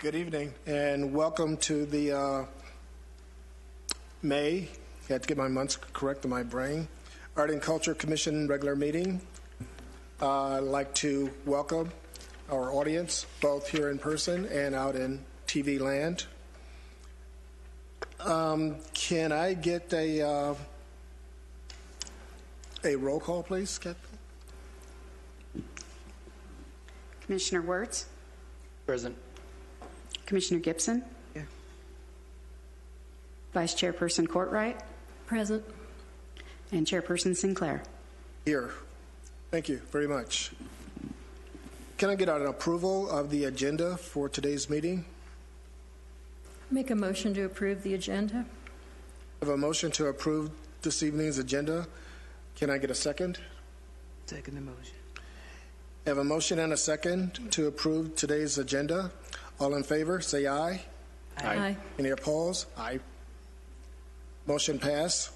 Good evening and welcome to the May, I had to get my months correct in my brain, Art and Culture Commission regular meeting. I'd like to welcome our audience, both here in person and out in TV land. Can I get a roll call, please, Captain? Commissioner Wirtz? Present. Commissioner Gibson? Here. Vice Chairperson Courtright? Present. And Chairperson Sinclair? Here. Thank you very much. Can I get an approval of the agenda for today's meeting? Make a motion to approve the agenda. I have a motion to approve this evening's agenda. Can I get a second? Second the motion. I have a motion and a second to approve today's agenda. All in favor, say aye. Aye. Any opposed? Aye. Motion passed.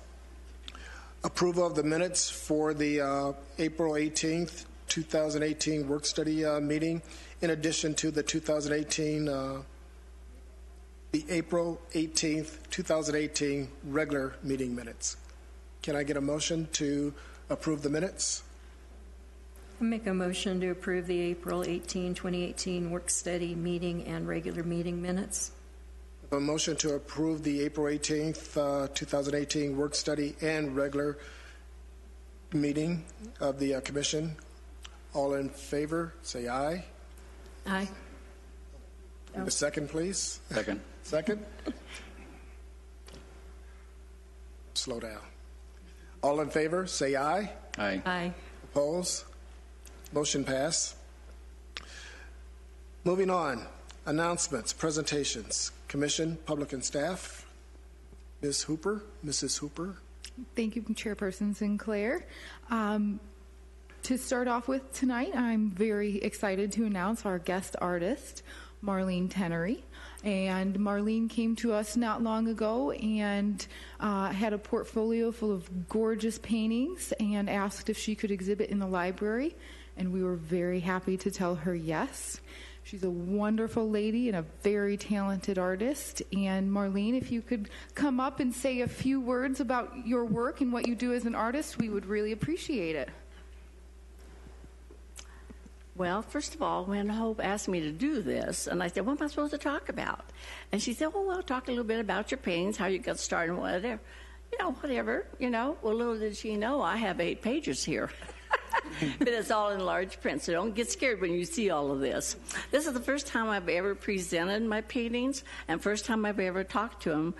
Approval of the minutes for the April 18th, 2018 work study meeting, in addition to the the April 18th, 2018 regular meeting minutes. Can I get a motion to approve the minutes? Make a motion to approve the April 18, 2018 work study meeting and regular meeting minutes. A motion to approve the April 18th, 2018 work study and regular meeting of the commission. All in favor, say aye. Aye. A second, please. Second. Second. Slow down. All in favor, say aye. Aye. Aye. Opposed? Motion pass. Moving on. Announcements, presentations, commission, public and staff. Ms. Hooper, Mrs. Hooper. Thank you, Chairperson Sinclair. To start off with tonight, I'm very excited to announce our guest artist, Marlene Tenery. And Marlene came to us not long ago and had a portfolio full of gorgeous paintings and asked if she could exhibit in the library. And we were very happy to tell her yes. She's a wonderful lady and a very talented artist. And Marlene, if you could come up and say a few words about your work and what you do as an artist, we would really appreciate it. Well, first of all, when Hope asked me to do this, and I said, what am I supposed to talk about? And she said, well, talk a little bit about your paintings, how you got started, and whatever. Whatever. Well, little did she know, I have 8 pages here. But it's all in large print, so don't get scared when you see all of this. This is the first time I've ever presented my paintings and first time I've ever talked to them.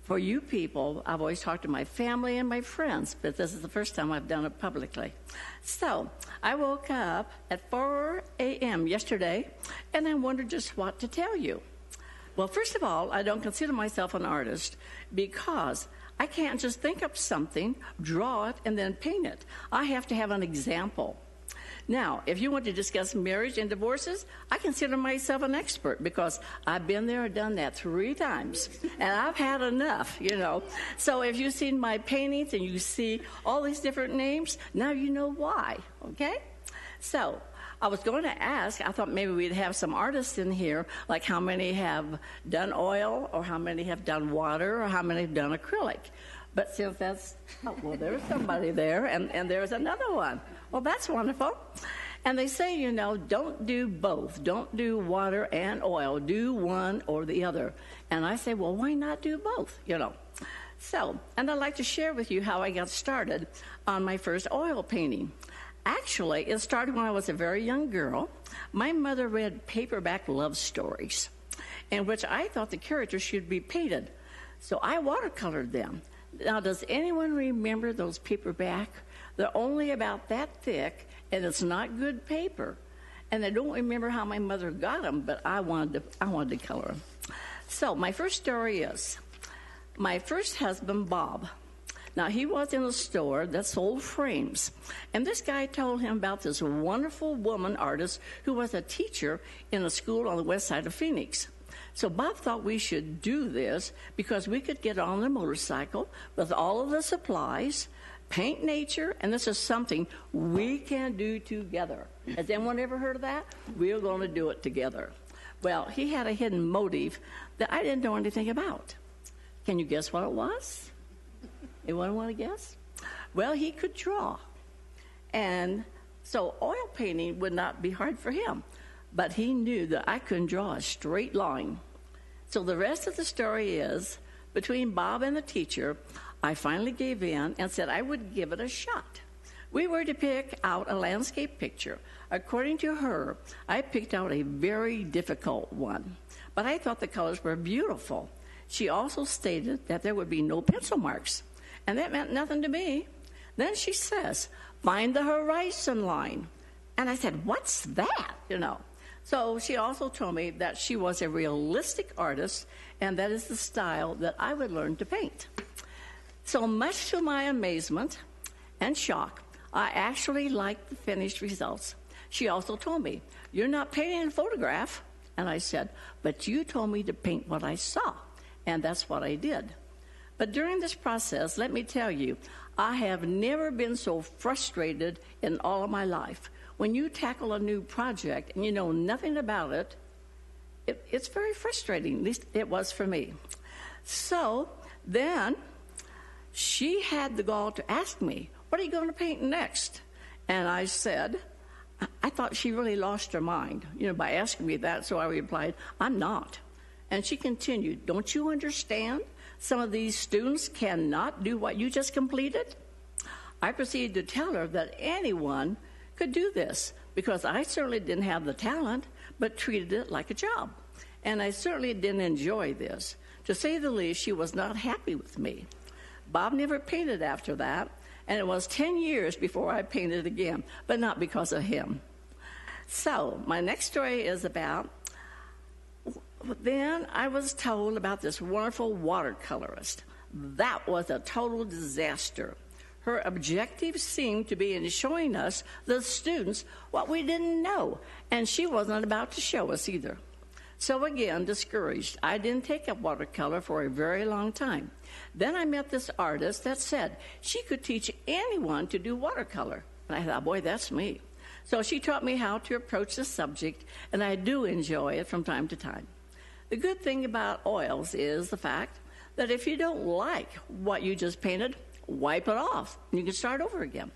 For you people, I've always talked to my family and my friends, but this is the first time I've done it publicly. So I woke up at 4 a.m. yesterday, and I wondered just what to tell you. Well, first of all, I don't consider myself an artist because I can't just think up something, draw it, and then paint it. I have to have an example. Now, if you want to discuss marriage and divorces, I consider myself an expert because I've been there and done that 3 times, and I've had enough, So if you've seen my paintings and you see all these different names, now you know why, okay? So I was going to ask, I thought maybe we'd have some artists in here, like how many have done oil or how many have done water or how many have done acrylic. But since there's somebody there and there's another one. Well, that's wonderful. And they say, don't do both. Don't do water and oil. Do one or the other. And I say, well, why not do both, So, and I'd like to share with you how I got started on my first oil painting. Actually, it started when I was a very young girl. My mother read paperback love stories, in which I thought the characters should be painted. So I watercolored them. Now, does anyone remember those paperback? They're only about that thick, and it's not good paper. And I don't remember how my mother got them, but I wanted to color them. So my first story is my first husband, Bob. Now, he was in a store that sold frames, and this guy told him about this wonderful woman artist who was a teacher in a school on the west side of Phoenix. So Bob thought we should do this because we could get on a motorcycle with all of the supplies, paint nature, and this is something we can do together. Has anyone ever heard of that? We're going to do it together. Well, he had a hidden motive that I didn't know anything about. Can you guess what it was? Anyone want to guess? Well, he could draw. And so oil painting would not be hard for him. But he knew that I couldn't draw a straight line. So the rest of the story is, between Bob and the teacher, I finally gave in and said I would give it a shot. We were to pick out a landscape picture. According to her, I picked out a very difficult one, but I thought the colors were beautiful. She also stated that there would be no pencil marks, and that meant nothing to me. Then she says, find the horizon line. And I said, what's that? So she also told me that she was a realistic artist, and that is the style that I would learn to paint. So much to my amazement and shock, I actually liked the finished results. She also told me, you're not painting a photograph. And I said, but you told me to paint what I saw. And that's what I did. But during this process, let me tell you, I have never been so frustrated in all of my life. When you tackle a new project and you know nothing about it, it's very frustrating. At least it was for me. So then she had the gall to ask me, what are you going to paint next? And I said, I thought she really lost her mind, by asking me that. So I replied, I'm not. And she continued, don't you understand? Some of these students cannot do what you just completed. I proceeded to tell her that anyone could do this because I certainly didn't have the talent, but treated it like a job. And I certainly didn't enjoy this. To say the least, she was not happy with me. Bob never painted after that, and it was 10 years before I painted again, but not because of him. So my next story is about, then I was told about this wonderful watercolorist. That was a total disaster. Her objective seemed to be in showing us, the students, what we didn't know, and she wasn't about to show us either. So again, discouraged, I didn't take up watercolor for a very long time. Then I met this artist that said she could teach anyone to do watercolor. And I thought, boy, that's me. So she taught me how to approach the subject, and I do enjoy it from time to time. The good thing about oils is the fact that if you don't like what you just painted, wipe it off, and you can start over again.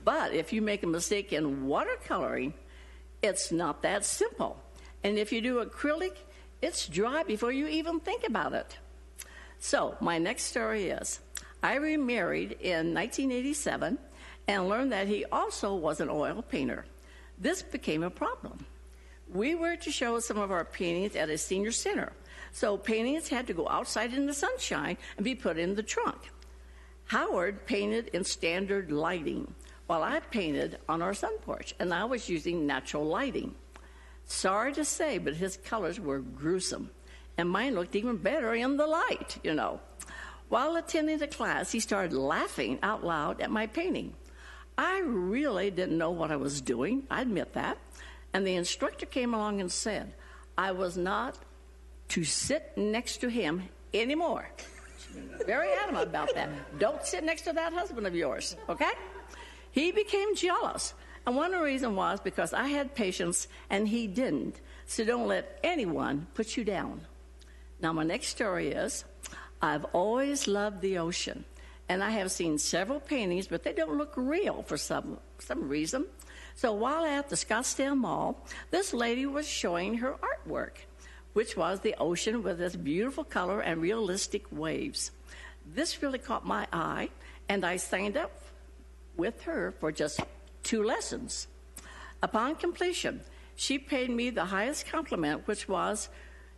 But if you make a mistake in watercoloring, it's not that simple. And if you do acrylic, it's dry before you even think about it. So my next story is, I remarried in 1987 and learned that he also was an oil painter. This became a problem. We were to show some of our paintings at a senior center, so paintings had to go outside in the sunshine and be put in the trunk. Howard painted in standard lighting, while I painted on our sun porch, and I was using natural lighting. Sorry to say, but his colors were gruesome, and mine looked even better in the light, While attending the class, he started laughing out loud at my painting. I really didn't know what I was doing, I admit that, and the instructor came along and said I was not to sit next to him anymore. Very adamant about that. Don't sit next to that husband of yours, okay? He became jealous. And one of the reasons was because I had patience and he didn't. So don't let anyone put you down. Now, my next story is, I've always loved the ocean. And I have seen several paintings, but they don't look real for some reason. So while at the Scottsdale Mall, this lady was showing her artwork, which was the ocean with its beautiful color and realistic waves. This really caught my eye, and I signed up with her for just 2 lessons. Upon completion, she paid me the highest compliment, which was,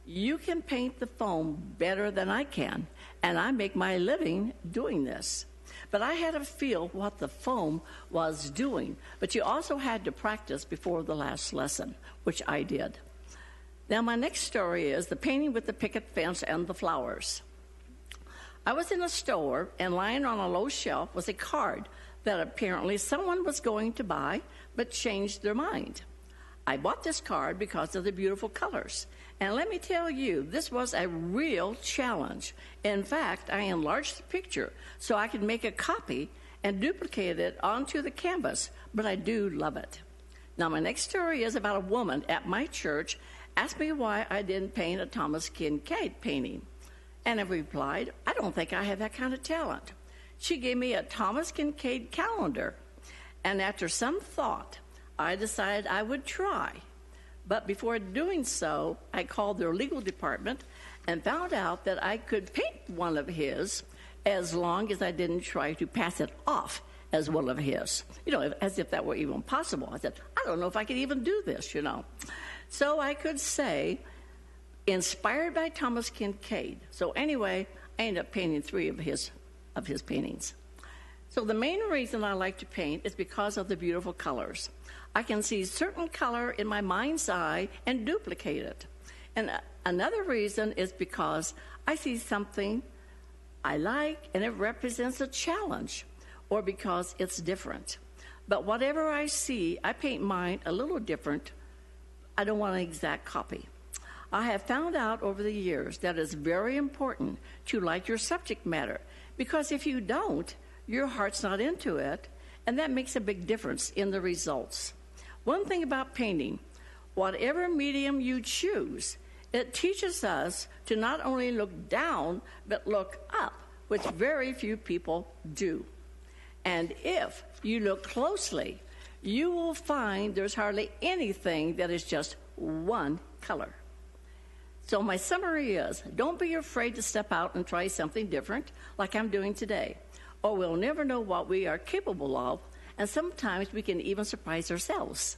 you can paint the foam better than I can, and I make my living doing this. But I had to feel what the foam was doing, but you also had to practice before the last lesson, which I did. Now, my next story is the painting with the picket fence and the flowers. I was in a store, and lying on a low shelf was a card that apparently someone was going to buy, but changed their mind. I bought this card because of the beautiful colors. And let me tell you, this was a real challenge. In fact, I enlarged the picture so I could make a copy and duplicate it onto the canvas, but I do love it. Now, my next story is about a woman at my church asked me why I didn't paint a Thomas Kincaid painting. And I replied, I don't think I have that kind of talent. She gave me a Thomas Kincaid calendar. And after some thought, I decided I would try. But before doing so, I called their legal department and found out that I could paint one of his as long as I didn't try to pass it off as one of his. As if that were even possible. I said, I don't know if I could even do this, So I could say, inspired by Thomas Kincaid. So anyway, I ended up painting 3 of his paintings. So the main reason I like to paint is because of the beautiful colors. I can see certain color in my mind's eye and duplicate it. And another reason is because I see something I like and it represents a challenge, or because it's different. But whatever I see, I paint mine a little different. I don't want an exact copy. I have found out over the years that it's very important to like your subject matter, because if you don't, your heart's not into it, and that makes a big difference in the results. One thing about painting, whatever medium you choose, it teaches us to not only look down, but look up, which very few people do. And if you look closely, you will find there's hardly anything that is just one color. So my summary is, don't be afraid to step out and try something different, like I'm doing today, or we'll never know what we are capable of, and sometimes we can even surprise ourselves.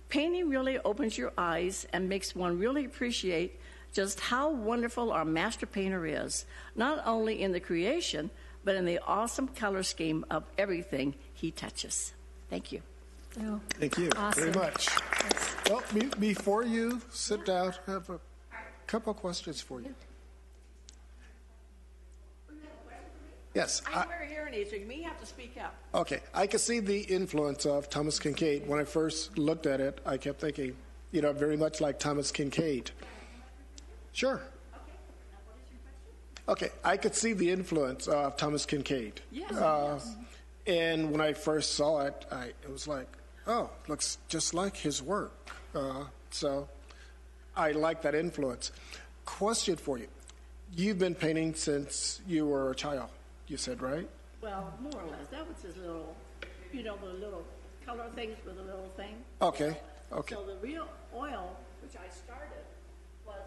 Painting really opens your eyes and makes one really appreciate just how wonderful our master painter is, not only in the creation, but in the awesome color scheme of everything he touches. Thank you. Oh, Thank you awesome. very much. Well, before you sit down, I have a couple of questions for you. Yes. I wear a hearing aid, so you may have to speak up. Okay. I could see the influence of Thomas Kincaid. When I first looked at it, I kept thinking, very much like Thomas Kincaid. Sure. Okay. I could see the influence of Thomas Kincaid. Yes. And when I first saw it, it was like, oh, looks just like his work. So I like that influence. Question for you. You've been painting since you were a child, you said, right? Well, more or less. That was his little, the little color things with the little thing. Okay. So the real oil, which I started, was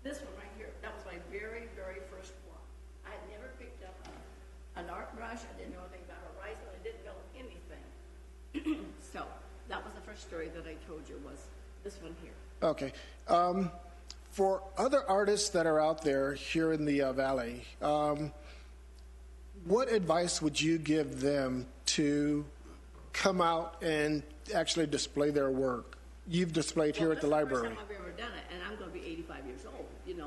this one right here. That was my very, very first one. I had never picked up an art brush. I didn't know anything about horizon. I didn't know anything. So that was the first story that I told you, was this one here. Okay. For other artists that are out there here in the Valley, what advice would you give them to come out and actually display their work? You've displayed here at the library. This is the first time I've ever done it, and I'm going to be 85 years old,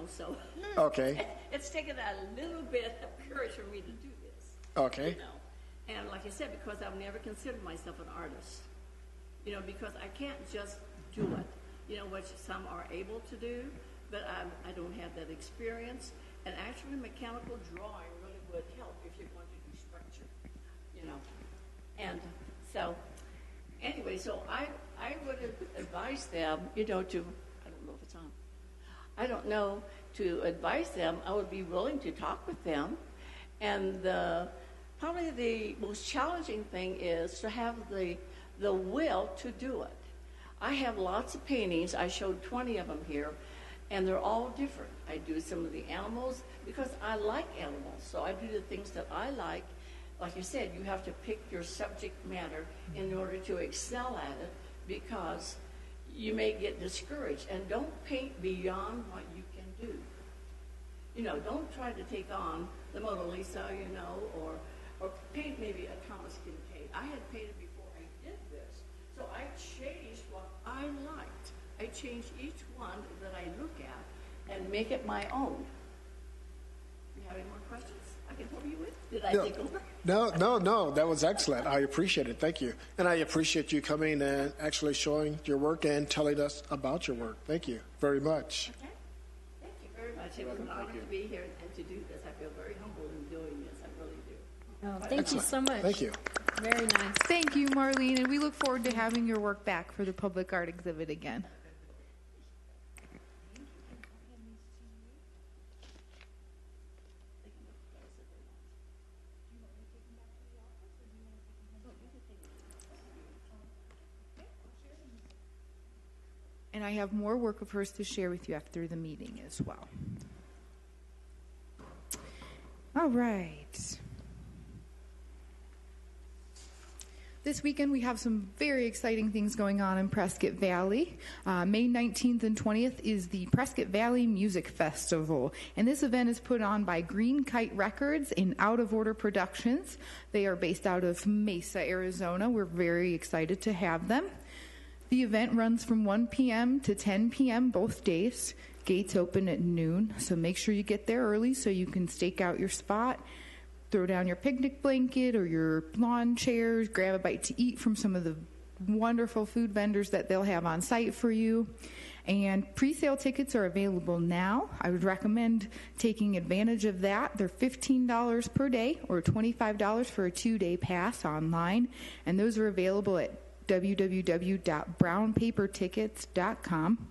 so. Okay. It's taken a little bit of courage for me to do this. Okay. And like I said, because I've never considered myself an artist, because I can't just do it, which some are able to do, but I don't have that experience. And actually, mechanical drawing really would help if you're going to do structure, And so, anyway, so I would advise them, to, I don't know if it's on. I don't know, to advise them. I would be willing to talk with them. And probably the most challenging thing is to have the will to do it. I have lots of paintings. I showed 20 of them here, and they're all different. I do some of the animals because I like animals, so I do the things that I like. Like you said, you have to pick your subject matter in order to excel at it, because you may get discouraged. And don't paint beyond what you can do. Don't try to take on the Mona Lisa, or paint maybe a Thomas Kincaid. I had painted before I did this, so I changed what I liked. I changed each one that I look at and make it my own. You have any more questions I can help you with? Did I take over? No. That was excellent. I appreciate it. Thank you. And I appreciate you coming and actually showing your work and telling us about your work. Thank you very much. Okay. Thank you very much. It was an honor to be here and to do this. I feel very humbled in doing this. I really do. Oh, thank you so much. Thank you. Very nice. Thank you, Marlene, and we look forward to having your work back for the public art exhibit again. And I have more work of hers to share with you after the meeting as well. All right. This weekend we have some very exciting things going on in Prescott Valley. May 19th and 20th is the Prescott Valley Music Festival. And this event is put on by Green Kite Records and Out of Order Productions. They are based out of Mesa, Arizona. We're very excited to have them. The event runs from 1 p.m. to 10 p.m. both days. Gates open at noon, so make sure you get there early so you can stake out your spot, throw down your picnic blanket or your lawn chairs, grab a bite to eat from some of the wonderful food vendors that they'll have on site for you. And pre-sale tickets are available now. I would recommend taking advantage of that. They're $15 per day or $25 for a 2-day pass online, and those are available at www.brownpapertickets.com.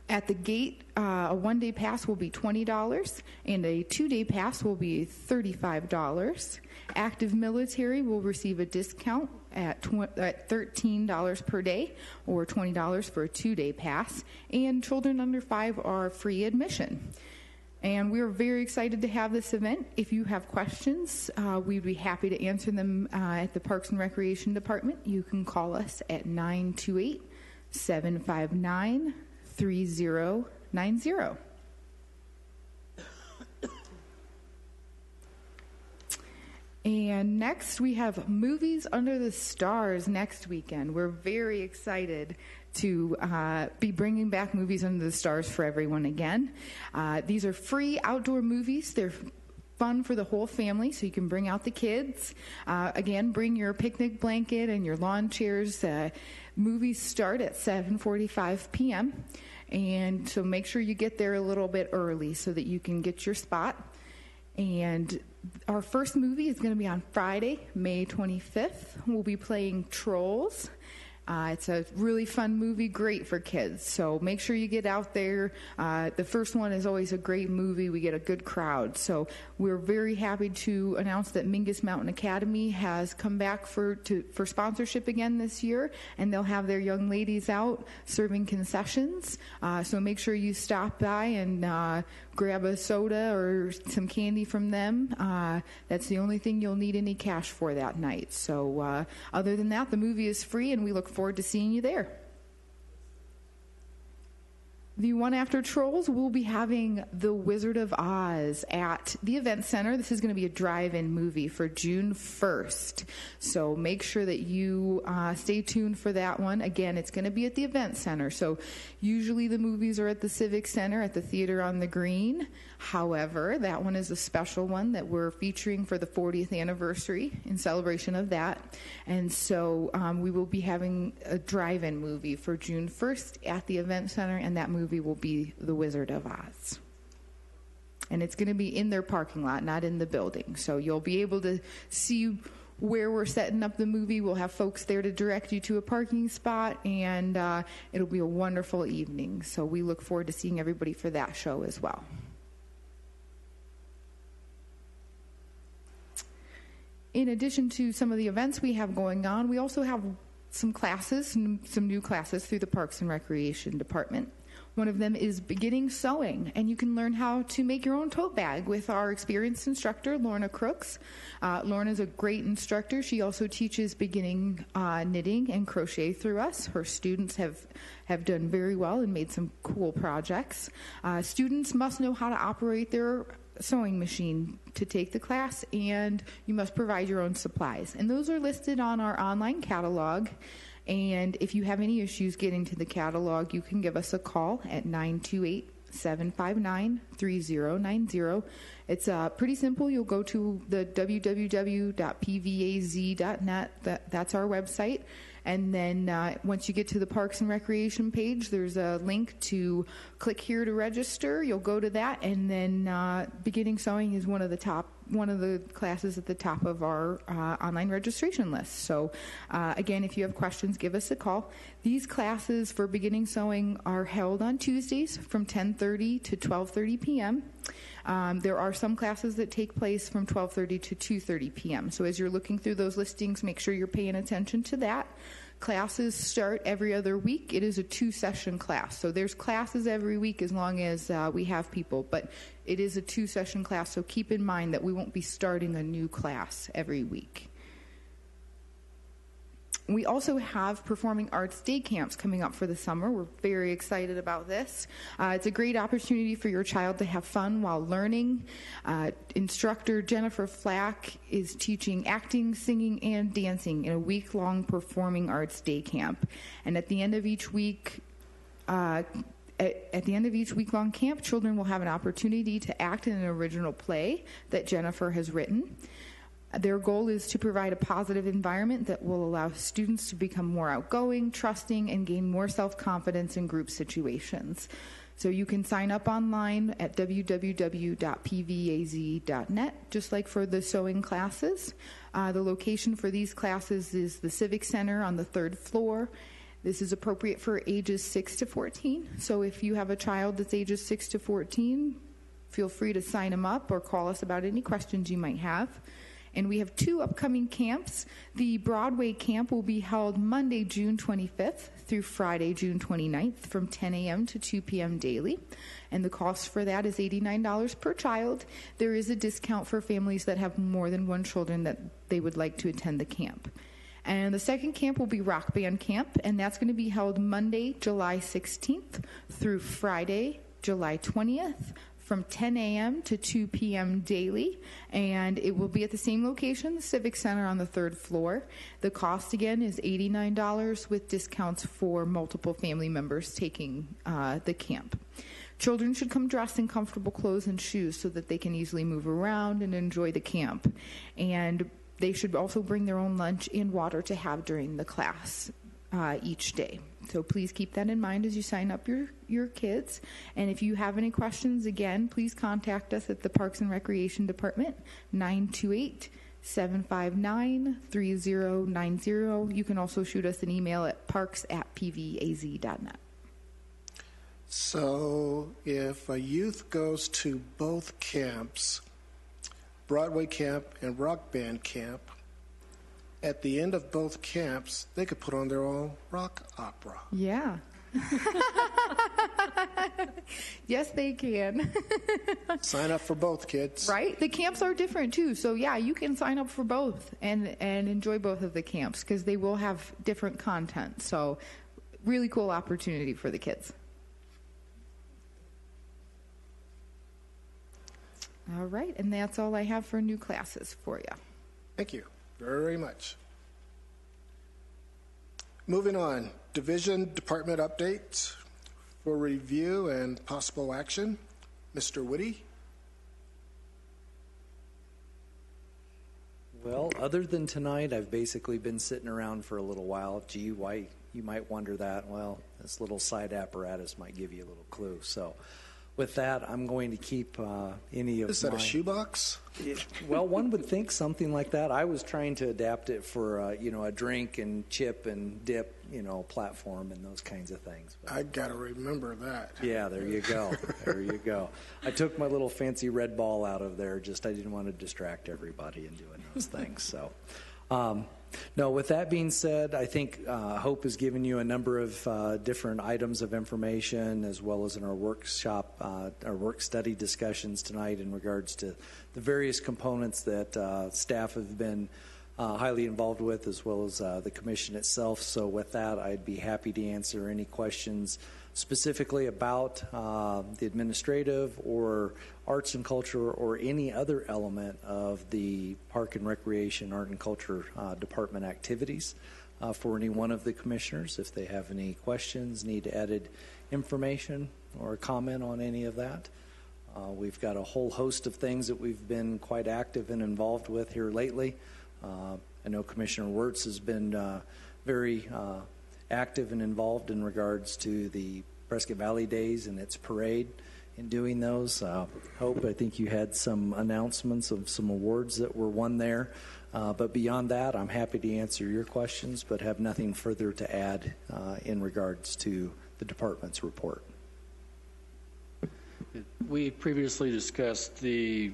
At the gate, a 1-day pass will be $20 and a 2-day pass will be $35. Active military will receive a discount at $13 per day or $20 for a 2-day pass, and children under 5 are free admission. And we're very excited to have this event. If you have questions, we'd be happy to answer them at the Parks and Recreation Department. You can call us at 928-759-3090. And next, we have Movies Under the Stars next weekend. We're very excited to be bringing back Movies Under the Stars for everyone again. These are free outdoor movies. They're fun for the whole family, so you can bring out the kids. Again, bring your picnic blanket and your lawn chairs. Movies start at 7:45 p.m., and so make sure you get there a little bit early so that you can get your spot. And our first movie is going to be on Friday, May 25th. We'll be playing Trolls. It's a really fun movie, great for kids. So make sure you get out there. The first one is always a great movie. We get a good crowd. So we're very happy to announce that Mingus Mountain Academy has come back for sponsorship again this year, and they'll have their young ladies out serving concessions. So make sure you stop by and grab a soda or some candy from them. That's the only thing you'll need any cash for that night. So other than that, the movie is free, and we look forward to seeing you there. The one after Trolls, we'll be having The Wizard of Oz at the Event Center. This is going to be a drive-in movie for June 1st. So make sure that you stay tuned for that one. Again, it's going to be at the Event Center. So usually the movies are at the Civic Center at the Theater on the Green. However, that one is a special one that we're featuring for the 40th anniversary in celebration of that. And so we will be having a drive-in movie for June 1st at the Event Center, and that movie will be The Wizard of Oz. And it's going to be in their parking lot, not in the building. So you'll be able to see where we're setting up the movie. We'll have folks there to direct you to a parking spot, and it'll be a wonderful evening. So we look forward to seeing everybody for that show as well. In addition to some of the events we have going on, we also have some classes, some new classes through the Parks and Recreation Department. One of them is beginning sewing, and you can learn how to make your own tote bag with our experienced instructor, Lorna Crooks. Lorna is a great instructor. She also teaches beginning knitting and crochet through us. Her students have done very well and made some cool projects. Students must know how to operate their sewing machine to take the class, and you must provide your own supplies. And those are listed on our online catalog. And if you have any issues getting to the catalog, you can give us a call at 928-759-3090. It's pretty simple. You'll go to the www.pvaz.net. That's our website. And then once you get to the Parks and Recreation page, there's a link to click here to register. You'll go to that, and then beginning sewing is one of the top one of the classes at the top of our online registration list. So again, if you have questions, give us a call. These classes for beginning sewing are held on Tuesdays from 10:30 to 12:30 p.m. There are some classes that take place from 12:30 to 2:30 p.m. So as you're looking through those listings, make sure you're paying attention to that. Classes start every other week. It is a 2-session class. So there's classes every week as long as we have people, but it is a 2-session class. So keep in mind that we won't be starting a new class every week. We also have performing arts day camps coming up for the summer. We're very excited about this. It's a great opportunity for your child to have fun while learning. Instructor Jennifer Flack is teaching acting, singing, and dancing in a week-long performing arts day camp. And at the end of each week, at the end of each week-long camp, children will have an opportunity to act in an original play that Jennifer has written. Their goal is to provide a positive environment that will allow students to become more outgoing, trusting, and gain more self-confidence in group situations. So you can sign up online at www.pvaz.net, just like for the sewing classes. The location for these classes is the Civic Center on the 3rd floor. This is appropriate for ages 6 to 14. So if you have a child that's ages 6 to 14, feel free to sign them up or call us about any questions you might have. And we have 2 upcoming camps. The Broadway camp will be held Monday, June 25th through Friday, June 29th from 10 a.m. to 2 p.m. daily. And the cost for that is $89 per child. There is a discount for families that have more than 1 children that they would like to attend the camp. And the second camp will be Rock Band Camp, and that's going to be held Monday, July 16th through Friday, July 20th from 10 a.m. to 2 p.m. daily, and it will be at the same location, the Civic Center on the 3rd floor. The cost, again, is $89 with discounts for multiple family members taking the camp. Children should come dressed in comfortable clothes and shoes so that they can easily move around and enjoy the camp. And they should also bring their own lunch and water to have during the class each day. So please keep that in mind as you sign up your kids. And if you have any questions, again, please contact us at the Parks and Recreation Department, 928-759-3090. You can also shoot us an email at parks@pvaz.net. So if a youth goes to both camps, Broadway camp and Rock Band camp, at the end of both camps, they could put on their own rock opera. Yeah. Yes, they can. Sign up for both, kids. Right? The camps are different, too. So, yeah, you can sign up for both and enjoy both of the camps because they will have different content. So, really cool opportunity for the kids. All right, and that's all I have for new classes for you. Thank you very much. Moving on, division department updates for review and possible action. Mr. Witty. Well, other than tonight, I've basically been sitting around for a little while. Gee, why, you might wonder that. Well, this little side apparatus might give you a little clue. So with that, I'm going to keep any of Is that a shoebox? Well, one would think something like that. I was trying to adapt it for, a drink and chip and dip, platform and those kinds of things. But, I got to remember that. yeah, there you go. There you go. I took my little fancy red ball out of there. Just I didn't want to distract everybody in doing those things. So, no, with that being said, I think Hope has given you a number of different items of information as well as in our workshop, our work study discussions tonight in regards to the various components that staff have been highly involved with as well as the commission itself. So with that, I'd be happy to answer any questions specifically about the administrative or arts and culture or any other element of the Park and Recreation, Art and Culture Department activities for any one of the commissioners. If they have any questions, need added information or comment on any of that. We've got a whole host of things that we've been quite active and involved with here lately. I know Commissioner Wirtz has been very active and involved in regards to the Prescott Valley Days and its parade in doing those. Hope, I think you had some announcements of some awards that were won there. But beyond that, I'm happy to answer your questions, but have nothing further to add in regards to the department's report. We previously discussed the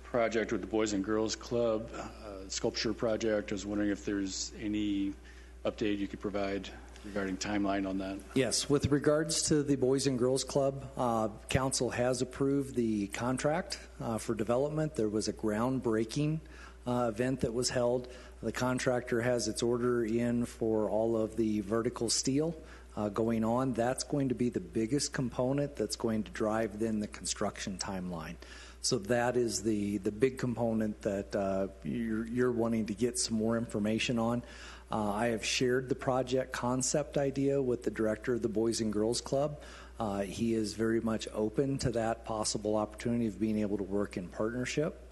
project with the Boys and Girls Club, sculpture project. I was wondering if there's any update you could provide regarding timeline on that. Yes, with regards to the Boys and Girls Club, Council has approved the contract for development. There was a groundbreaking event that was held. The contractor has its order in for all of the vertical steel going on. That's going to be the biggest component that's going to drive then the construction timeline. So that is the big component that you're wanting to get some more information on. I have shared the project concept idea with the director of the Boys and Girls Club. He is very much open to that possible opportunity of being able to work in partnership.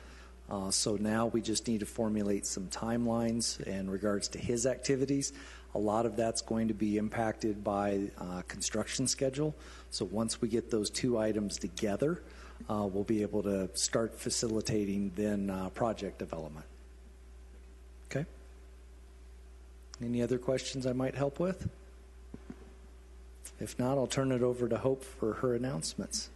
So now we just need to formulate some timelines in regards to his activities. A lot of that's going to be impacted by construction schedule. So once we get those two items together, we'll be able to start facilitating then project development. Okay? Any other questions I might help with? If not, I'll turn it over to Hope for her announcements.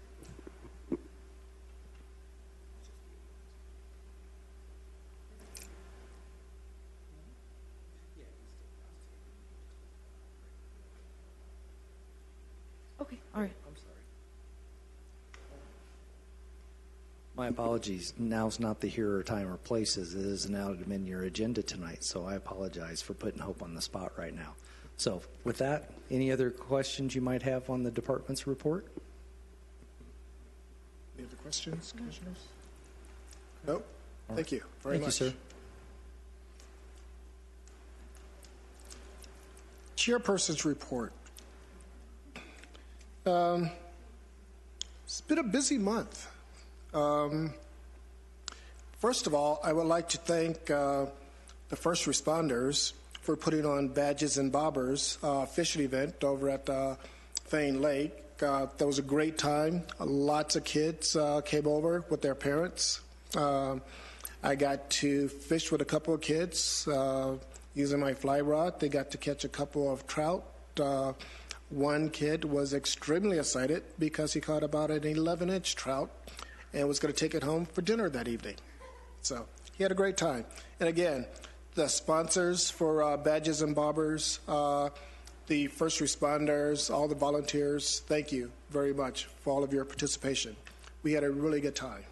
Okay, all right. My apologies. Now's not the here or time or places. It is an item in your agenda tonight, so I apologize for putting Hope on the spot right now. So with that, any other questions you might have on the department's report? Any other questions, commissioners? Nope. Thank you very much. Thank you, sir. Chairperson's report. It's been a busy month. First of all, I would like to thank the first responders for putting on Badges and Bobbers fishing event over at Fane Lake. That was a great time. Lots of kids came over with their parents. I got to fish with a couple of kids using my fly rod. They got to catch a couple of trout. One kid was extremely excited because he caught about an 11-inch trout and was going to take it home for dinner that evening. So he had a great time. And again, the sponsors for Badges and Bobbers, the first responders, all the volunteers, thank you very much for all of your participation. We had a really good time.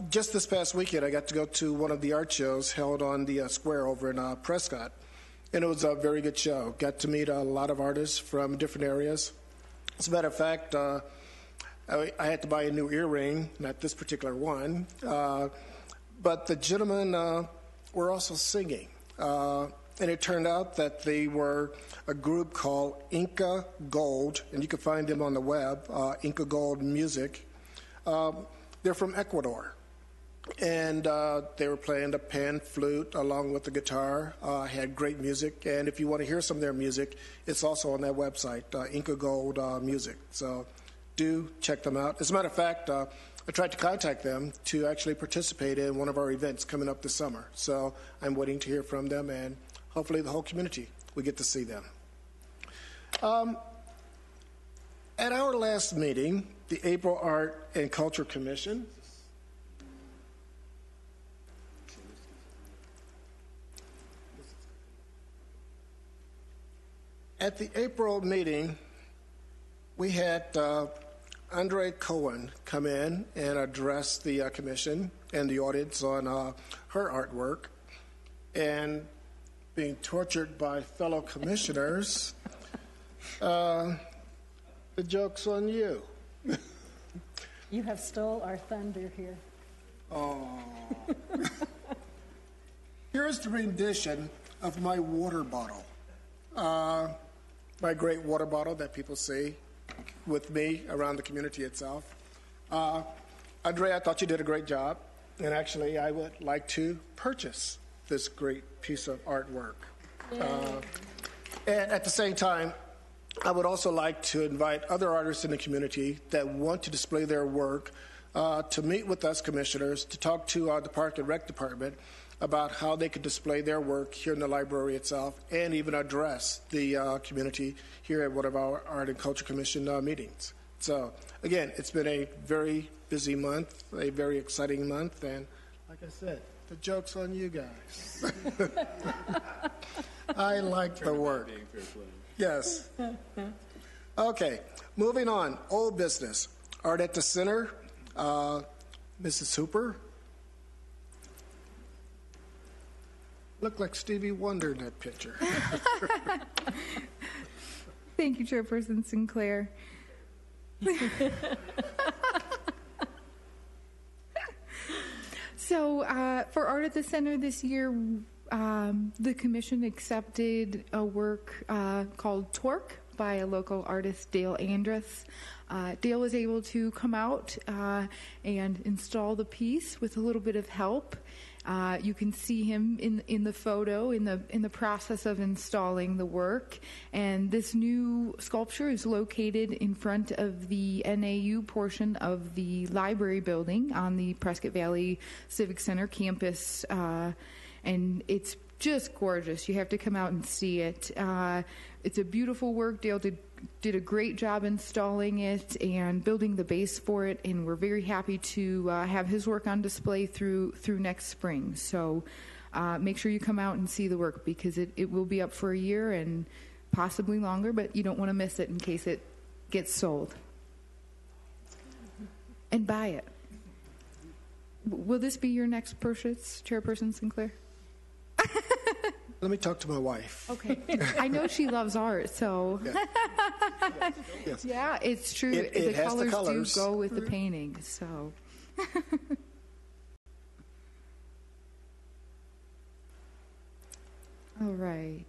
Just this past weekend, I got to go to one of the art shows held on the square over in Prescott, and it was a very good show. Got to meet a lot of artists from different areas. As a matter of fact, I had to buy a new earring, not this particular one, but the gentlemen were also singing. And it turned out that they were a group called Inca Gold, and you can find them on the web, Inca Gold Music. They're from Ecuador. And they were playing the pan flute along with the guitar, had great music. And if you want to hear some of their music, it's also on that website, Inca Gold Music. So do check them out. As a matter of fact, I tried to contact them to actually participate in one of our events coming up this summer. So I'm waiting to hear from them, and hopefully the whole community will get to see them. At our last meeting, the April Art and Culture Commission At the April meeting, we had Andress Cohen come in and address the commission and the audience on her artwork. And being tortured by fellow commissioners, the joke's on you. You have stole our thunder here. Oh. Here's the rendition of my water bottle. My great water bottle that people see with me around the community itself. Andrea, I thought you did a great job, and actually I would like to purchase this great piece of artwork. And at the same time, I would also like to invite other artists in the community that want to display their work to meet with us commissioners, to talk to the Park and Rec Department about how they could display their work here in the library itself and even address the community here at one of our Art and Culture Commission meetings. So, again, it's been a very busy month, a very exciting month, and like I said, the joke's on you guys. I like the work. Yes. Okay, moving on. Old business. Art at the Center. Mrs. Hooper. Looked like Stevie Wonder in that picture. Thank you, Chairperson Sinclair. So for Art at the Center this year, the commission accepted a work called Torque by a local artist, Dale Andress. Dale was able to come out and install the piece with a little bit of help. You can see him in the photo in the process of installing the work. And this new sculpture is located in front of the NAU portion of the library building on the Prescott Valley Civic Center campus. And it's just gorgeous. You have to come out and see it. It's a beautiful work. Dale did a great job installing it and building the base for it, and we're very happy to have his work on display through next spring. So make sure you come out and see the work, because it will be up for a year and possibly longer, but you don't want to miss it in case it gets sold. And buy it. Will this be your next purchase, Chairperson Sinclair? Let me talk to my wife. Okay. I know she loves art, so. Yes. Yeah, it's true. It has the colors do go with the painting, so. All right.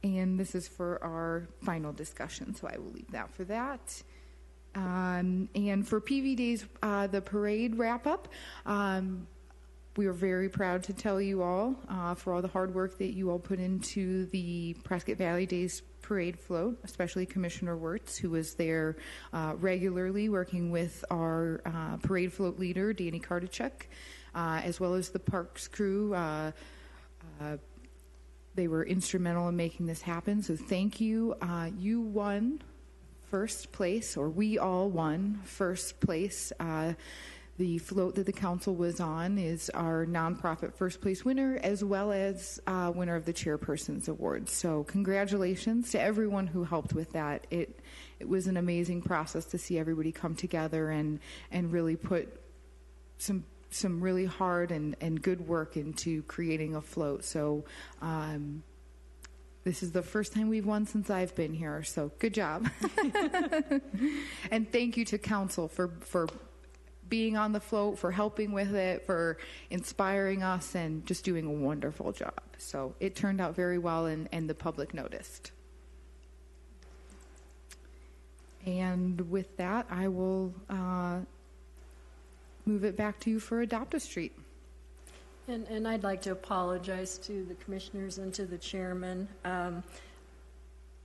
And this is for our final discussion, so I will leave that for that. And for PV Days, the parade wrap-up, we are very proud to tell you all for all the hard work that you all put into the Prescott Valley Days parade float, especially Commissioner Wirtz, who was there regularly working with our parade float leader, Danny Kartachuk, as well as the parks crew. They were instrumental in making this happen, so thank you. You won first place, or we all won first place. The float that the council was on is our nonprofit first place winner, as well as winner of the Chairperson's Award. So congratulations to everyone who helped with that. It was an amazing process to see everybody come together and really put some really hard and good work into creating a float. So this is the first time we've won since I've been here, so good job. And thank you to council for being on the float, for helping with it, for inspiring us, and just doing a wonderful job. So it turned out very well, and the public noticed. And with that, I will move it back to you for Adopt a Street. And I'd like to apologize to the commissioners and to the chairman.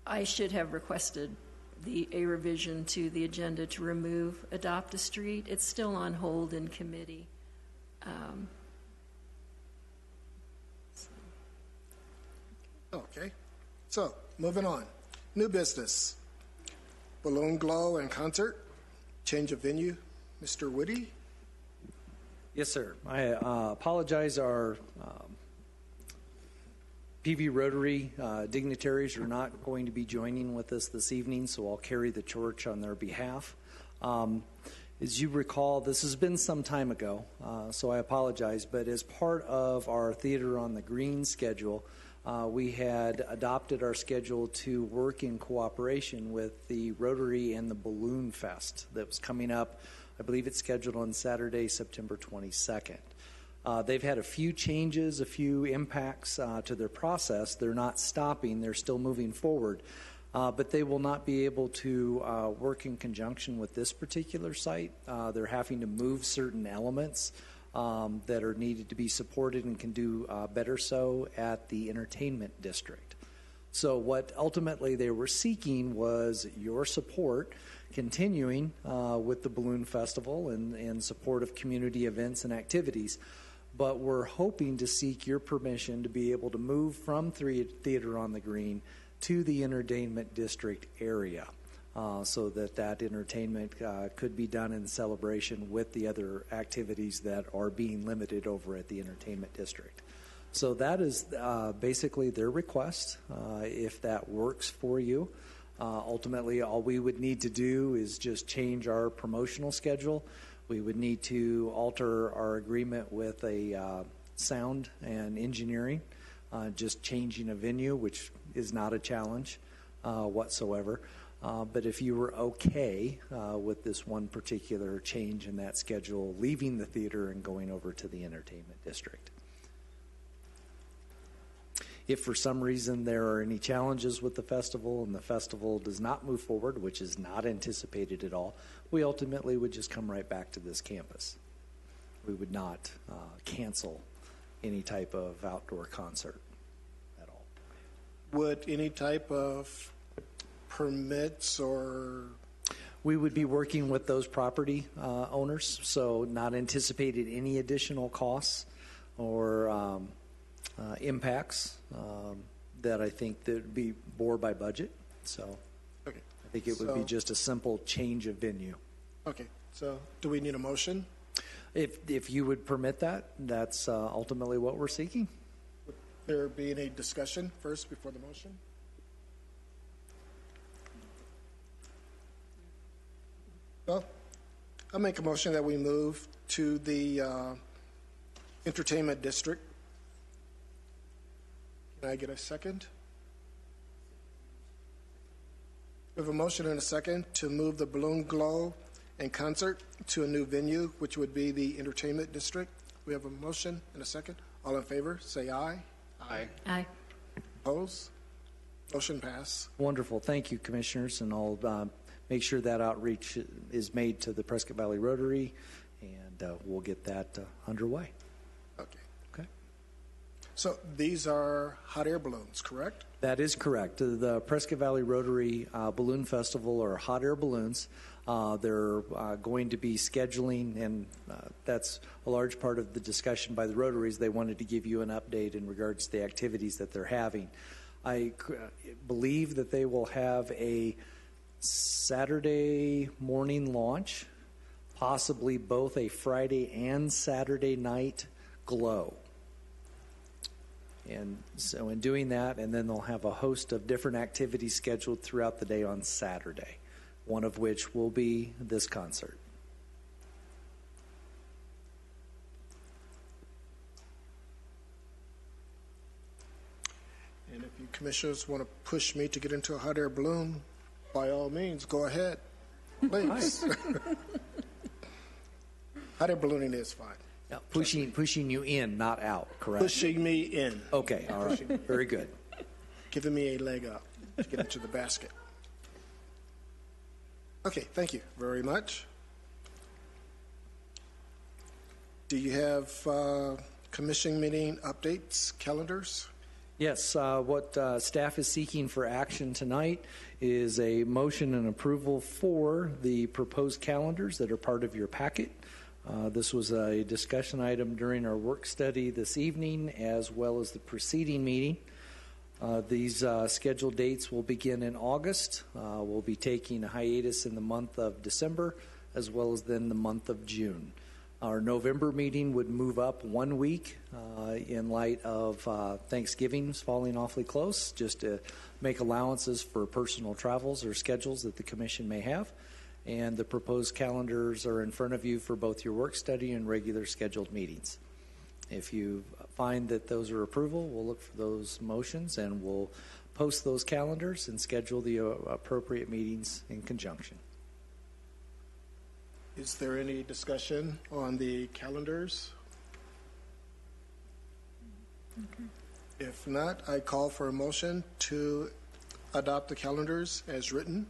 I should have requested a revision to the agenda to remove Adopt a Street. It's still on hold in committee. Okay. So, moving on. New business. Balloon glow and concert. Change of venue. Mr. Witty. Yes, sir. I apologize. Our PV Rotary dignitaries are not going to be joining with us this evening, so I'll carry the torch on their behalf. As you recall, this has been some time ago, so I apologize, but as part of our Theater on the Green schedule, we had adopted our schedule to work in cooperation with the Rotary and the Balloon Fest that was coming up. I believe it's scheduled on Saturday, September 22nd. They've had a few changes, a few impacts to their process. They're not stopping. They're still moving forward. But they will not be able to work in conjunction with this particular site. They're having to move certain elements that are needed to be supported and can do better so at the entertainment district. So what ultimately they were seeking was your support, continuing with the Balloon Festival and support of community events and activities. But we're hoping to seek your permission to be able to move from Theater on the Green to the entertainment district area, so that entertainment could be done in celebration with the other activities that are being limited over at the entertainment district. So that is basically their request. If that works for you, ultimately all we would need to do is just change our promotional schedule. We would need to alter our agreement with a sound and engineering, just changing a venue, which is not a challenge whatsoever. But if you were okay with this one particular change in that schedule, leaving the theater and going over to the entertainment district. If for some reason there are any challenges with the festival and the festival does not move forward, which is not anticipated at all, we ultimately would just come right back to this campus. We would not cancel any type of outdoor concert at all. Would any type of permits or... We would be working with those property owners, so not anticipated any additional costs or impacts that I think that would be bore by budget. So Okay. I think it would be just a simple change of venue. Okay, so do we need a motion? If you would permit that, that's ultimately what we're seeking. Would there be any discussion first before the motion? Well, I'll make a motion that we move to the entertainment district. Can I get a second? We have a motion and a second to move the Balloon Glow and concert to a new venue, which would be the entertainment district. We have a motion and a second. All in favor, say aye. Aye. Aye. Opposed? Motion pass. Wonderful. Thank you, commissioners, and I'll make sure that outreach is made to the Prescott Valley Rotary, and we'll get that underway. Okay. Okay. So these are hot air balloons, correct? That is correct. The Prescott Valley Rotary Balloon Festival are hot air balloons. They're going to be scheduling, and that's a large part of the discussion by the Rotaries. They wanted to give you an update in regards to the activities that they're having. I believe that they will have a Saturday morning launch, possibly both a Friday and Saturday night glow. And so in doing that, and then they'll have a host of different activities scheduled throughout the day on Saturday, one of which will be this concert. And if you commissioners want to push me to get into a hot air balloon, by all means, go ahead. Please. Hot air ballooning is fine. Yeah, pushing you in, not out, correct? Pushing me in. Okay, all right. Very good. Giving me a leg up to get into the basket. Okay, thank you very much. Do you have commission meeting updates, calendars? Yes, what staff is seeking for action tonight is a motion and approval for the proposed calendars that are part of your packet. This was a discussion item during our work study this evening, as well as the preceding meeting. These scheduled dates will begin in August. We'll be taking a hiatus in the month of December, as well as then the month of June. Our November meeting would move up 1 week in light of Thanksgiving's falling awfully close, just to make allowances for personal travels or schedules that the commission may have. And the proposed calendars are in front of you for both your work study and regular scheduled meetings. If you find that those are approval, we'll look for those motions and we'll post those calendars and schedule the appropriate meetings in conjunction. Is there any discussion on the calendars? Okay. If not, I call for a motion to adopt the calendars as written.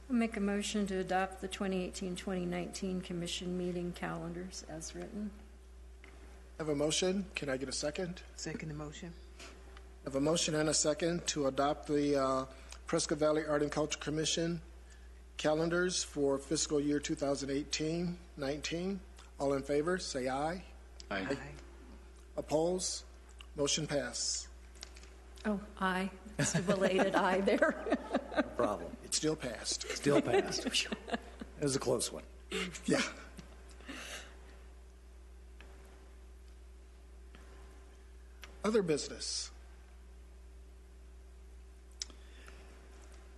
I'll make a motion to adopt the 2018-2019 commission meeting calendars as written. I have a motion. Can I get a second? Second the motion. have a motion and a second to adopt the Prescott Valley Art and Culture Commission calendars for fiscal year 2018-19. All in favor, say aye. Aye. Oppose? Motion pass. Oh, aye. Just a belated aye there. No problem. It still passed. Still passed. It was a close one. Yeah. Other business.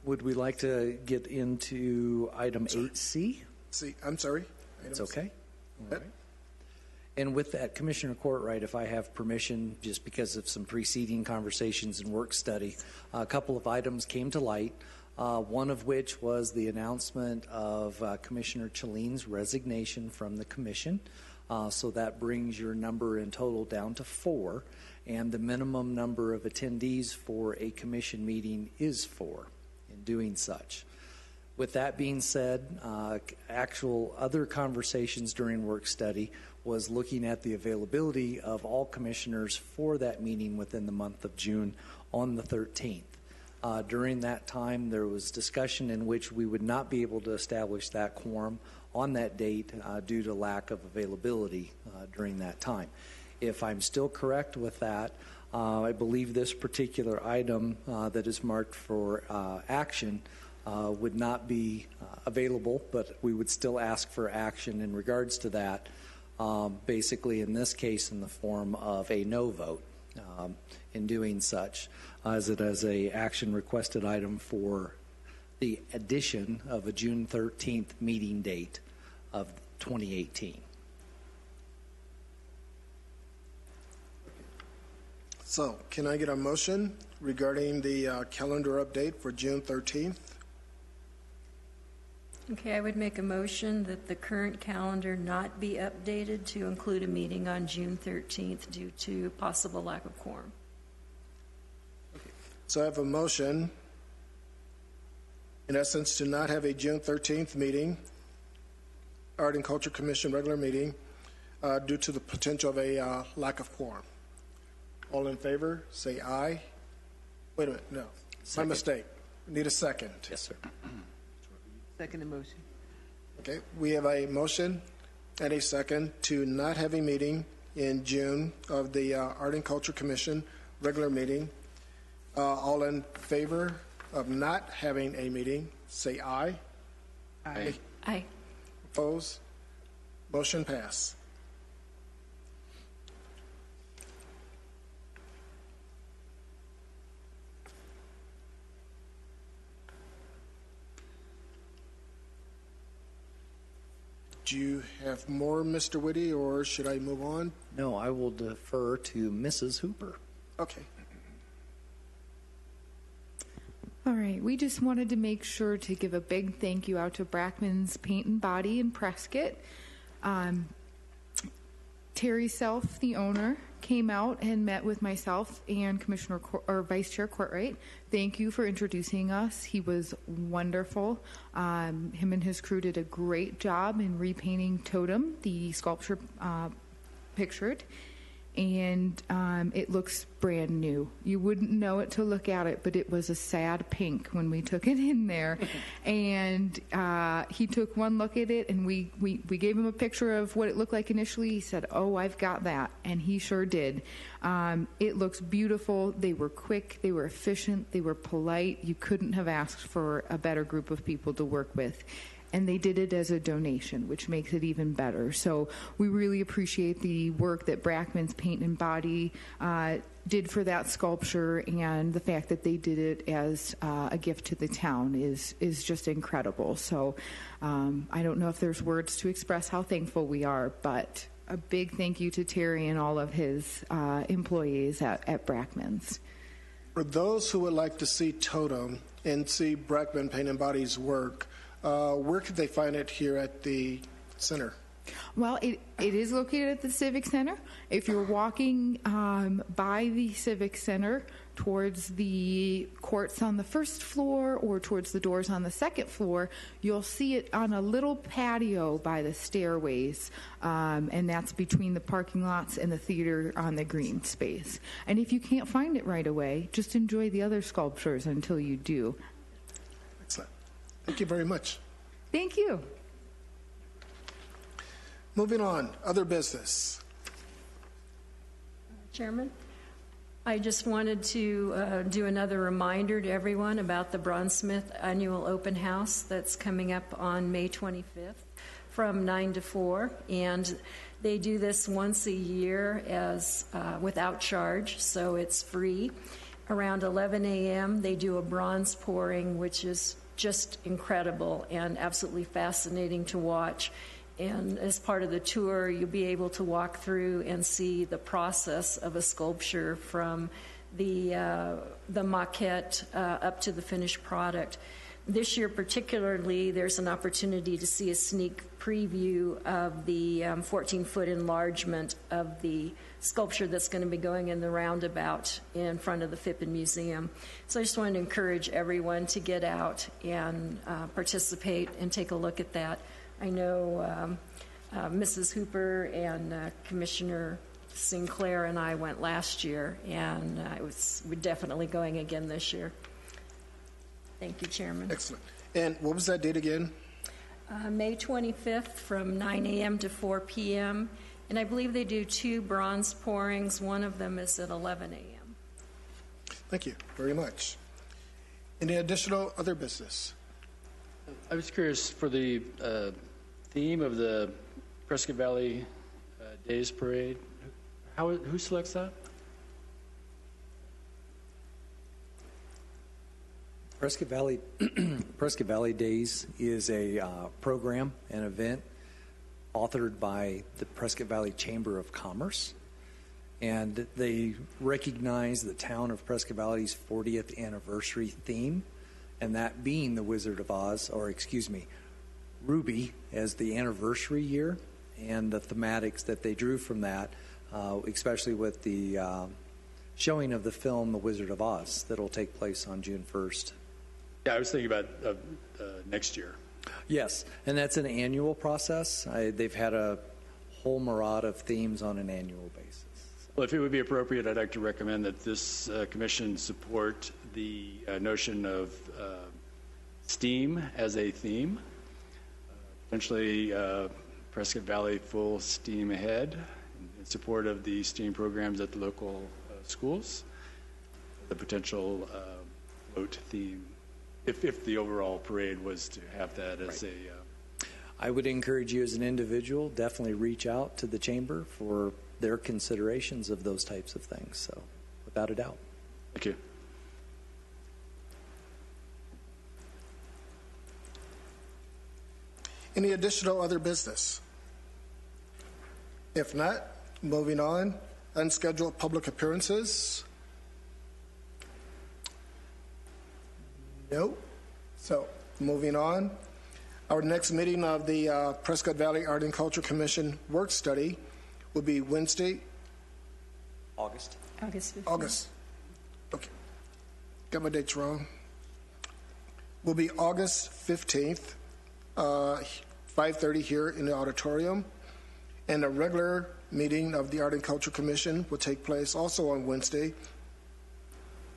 Would we like to get into item 8C? See, I'm sorry. It's okay. All right. And with that, Commissioner Courtwright, if I have permission, just because of some preceding conversations and work study, a couple of items came to light, one of which was the announcement of Commissioner Chalene's resignation from the commission. So that brings your number in total down to 4, and the minimum number of attendees for a commission meeting is 4 in doing such. With that being said, actual other conversations during work study was looking at the availability of all commissioners for that meeting within the month of June on the 13th. During that time, there was discussion in which we would not be able to establish that quorum on that date due to lack of availability during that time. If I'm still correct with that, I believe this particular item that is marked for action would not be available, but we would still ask for action in regards to that, basically in this case in the form of a no vote in doing such, as it as a action requested item for the addition of a June 13th meeting date of 2018. So, can I get a motion regarding the calendar update for June 13th? Okay, I would make a motion that the current calendar not be updated to include a meeting on June 13th due to possible lack of quorum. So I have a motion, in essence, to not have a June 13th meeting, Art and Culture Commission regular meeting, due to the potential of a lack of quorum. All in favor, say aye. Wait a minute, no. Second. My mistake. Need a second. Yes, sir. Second the motion. Okay, we have a motion and a second to not have a meeting in June of the Art and Culture Commission regular meeting. All in favor of not having a meeting, say aye. Aye. Aye. Oppose? Motion pass. Do you have more, Mr. Witty, or should I move on? No, I will defer to Mrs. Hooper. Okay. All right, we just wanted to make sure to give a big thank you out to Brackman's Paint and Body in Prescott. Terry Self, the owner, came out and met with myself and Vice Chair Courtwright. Thank you for introducing us. He was wonderful. Him and his crew did a great job in repainting Totem, the sculpture pictured, and it looks brand new. You wouldn't know it to look at it, but it was a sad pink when we took it in there. And he took one look at it, and we gave him a picture of what it looked like initially. He said, "Oh, I've got that," and he sure did. It looks beautiful. They were quick, they were efficient, they were polite. You couldn't have asked for a better group of people to work with. And they did it as a donation, which makes it even better. So we really appreciate the work that Brackman's Paint and Body did for that sculpture, and the fact that they did it as a gift to the town is just incredible. So I don't know if there's words to express how thankful we are, but a big thank you to Terry and all of his employees at Brackman's. For those who would like to see Totem and see Brackman Paint and Body's work, where could they find it here at the center? Well, it is located at the Civic Center. If you're walking by the Civic Center, towards the courts on the first floor or towards the doors on the second floor, you'll see it on a little patio by the stairways, and that's between the parking lots and the theater on the green space. And if you can't find it right away, just enjoy the other sculptures until you do. Excellent. Thank you very much. Thank you. Moving on, other business. Chairman, I just wanted to do another reminder to everyone about the Bronzesmith Annual Open House that's coming up on May 25th from 9 to 4. And they do this once a year as without charge, so it's free. Around 11 a.m., they do a bronze pouring, which is just incredible and absolutely fascinating to watch. And as part of the tour, you'll be able to walk through and see the process of a sculpture from the maquette up to the finished product. This year particularly, there's an opportunity to see a sneak preview of the 14-foot enlargement of the sculpture that's going to be going in the roundabout in front of the Phippen Museum. So I just wanted to encourage everyone to get out and participate and take a look at that. I know Mrs. Hooper and Commissioner Sinclair and I went last year, and we're definitely going again this year. Thank you, Chairman. Excellent. And what was that date again? May 25th from 9 a.m. to 4 p.m., and I believe they do 2 bronze pourings. One of them is at 11 a.m. Thank you very much. Any additional other business? I was curious for the theme of the Prescott Valley Days Parade. Who selects that? Prescott Valley Days is a program, an event authored by the Prescott Valley Chamber of Commerce, and they recognize the town of Prescott Valley's 40th anniversary theme, and that being the Wizard of Oz, or excuse me, Ruby as the anniversary year, and the thematics that they drew from that, especially with the showing of the film The Wizard of Oz that will take place on June 1st. Yeah, I was thinking about next year. Yes, and that's an annual process. They've had a whole myriad of themes on an annual basis. Well, if it would be appropriate, I'd like to recommend that this commission support the notion of STEAM as a theme. Potentially Prescott Valley full steam ahead in support of the STEAM programs at the local schools. The potential float theme, if the overall parade was to have that as right. I would encourage you as an individual, definitely reach out to the chamber for their considerations of those types of things. So, without a doubt. Thank you. Any additional other business? If not, moving on, unscheduled public appearances. No. So, moving on. Our next meeting of the Prescott Valley Art and Culture Commission work study will be Wednesday, August. August. Okay. Got my dates wrong. Will be August 15th, 5:30 here in the auditorium. And a regular meeting of the Art and Culture Commission will take place also on Wednesday,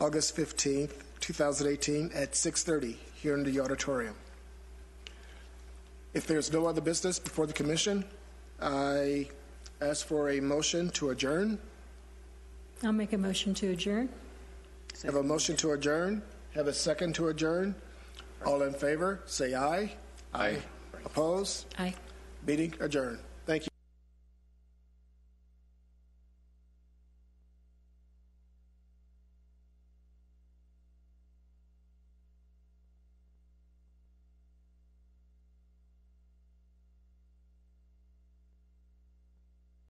August 15th, 2018 at 6:30 here in the auditorium. If there's no other business before the commission, I ask for a motion to adjourn. I'll make a motion to adjourn. Have a motion to adjourn. Have a second to adjourn. All in favor, say aye. Aye. Opposed? Aye. Meeting adjourned.